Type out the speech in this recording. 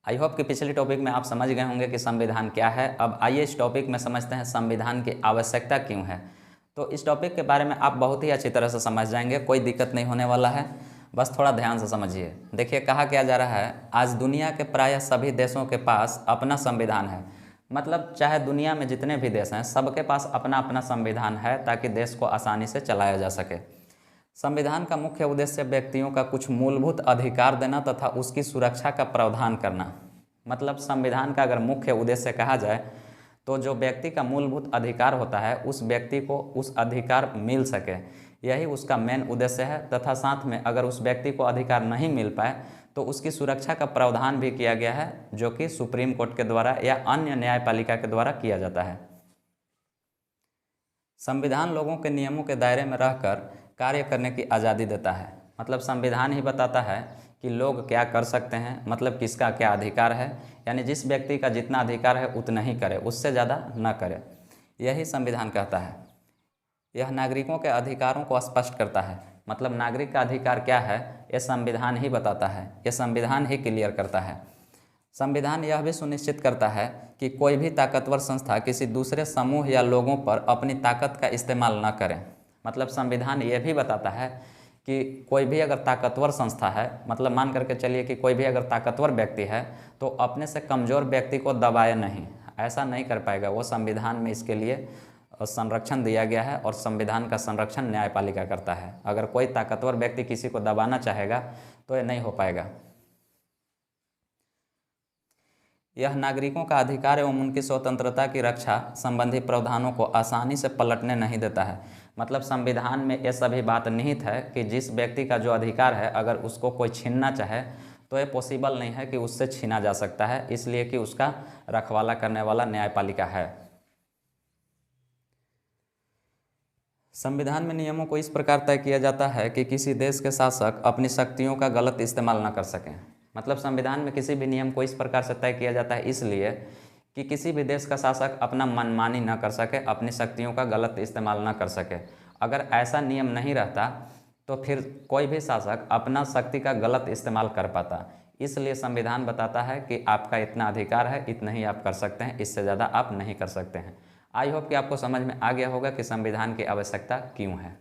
I hope कि पिछले topic में आप समझ गए होंगे कि संविधान क्या है। अब आइए इस टॉपिक में समझते हैं संविधान की आवश्यकता क्यों है। तो इस टॉपिक के बारे में आप बहुत ही अच्छी तरह से समझ जाएंगे, कोई दिक्कत नहीं होने वाला है, बस थोड़ा ध्यान से समझिए। देखिए कहा क्या जा रहा है, आज दुनिया के प्रायः सभी देशों के पास अपना संविधान है। मतलब चाहे दुनिया में जितने भी देश हैं सबके पास अपना अपना संविधान है ताकि देश को आसानी से चलाया जा सके। संविधान का मुख्य उद्देश्य व्यक्तियों का कुछ मूलभूत अधिकार देना तथा उसकी सुरक्षा का प्रावधान करना। मतलब संविधान का अगर मुख्य उद्देश्य कहा जाए तो जो व्यक्ति का मूलभूत अधिकार होता है उस व्यक्ति को उस अधिकार मिल सके, यही उसका मेन उद्देश्य है। तथा साथ में अगर उस व्यक्ति को अधिकार नहीं मिल पाए तो उसकी सुरक्षा का प्रावधान भी किया गया है, जो कि सुप्रीम कोर्ट के द्वारा या अन्य न्यायपालिका के द्वारा किया जाता है। संविधान लोगों के नियमों के दायरे में रहकर कार्य करने की आज़ादी देता है। मतलब संविधान ही बताता है कि लोग क्या कर सकते हैं, मतलब किसका क्या अधिकार है, यानी जिस व्यक्ति का जितना अधिकार है उतना ही करे, उससे ज़्यादा न करे, यही संविधान कहता है। यह नागरिकों के अधिकारों को स्पष्ट करता है। मतलब नागरिक का अधिकार क्या है यह संविधान ही बताता है, यह संविधान ही क्लियर करता है। संविधान यह भी सुनिश्चित करता है कि कोई भी ताकतवर संस्था किसी दूसरे समूह या लोगों पर अपनी ताकत का इस्तेमाल न करे। मतलब संविधान यह भी बताता है कि कोई भी अगर ताकतवर संस्था है, मतलब मान करके चलिए कि कोई भी अगर ताकतवर व्यक्ति है तो अपने से कमज़ोर व्यक्ति को दबाए नहीं, ऐसा नहीं कर पाएगा वो। संविधान में इसके लिए संरक्षण दिया गया है और संविधान का संरक्षण न्यायपालिका करता है। अगर कोई ताकतवर व्यक्ति किसी को दबाना चाहेगा तो ये नहीं हो पाएगा। यह नागरिकों का अधिकार एवं उनकी स्वतंत्रता की रक्षा संबंधी प्रावधानों को आसानी से पलटने नहीं देता है। मतलब संविधान में ये सभी बात निहित है कि जिस व्यक्ति का जो अधिकार है अगर उसको कोई छीनना चाहे तो ये पॉसिबल नहीं है कि उससे छीना जा सकता है, इसलिए कि उसका रखवाला करने वाला न्यायपालिका है। संविधान में नियमों को इस प्रकार तय किया जाता है कि किसी देश के शासक अपनी शक्तियों का गलत इस्तेमाल न कर सकें। मतलब संविधान में किसी भी नियम को इस प्रकार से तय किया जाता है इसलिए कि किसी भी देश का शासक अपना मनमानी न कर सके, अपनी शक्तियों का गलत इस्तेमाल न कर सके। अगर ऐसा नियम नहीं रहता तो फिर कोई भी शासक अपना शक्ति का गलत इस्तेमाल कर पाता। इसलिए संविधान बताता है कि आपका इतना अधिकार है, इतना ही आप कर सकते हैं, इससे ज़्यादा आप नहीं कर सकते हैं। आई होप कि आपको समझ में आ गया होगा कि संविधान की आवश्यकता क्यों है।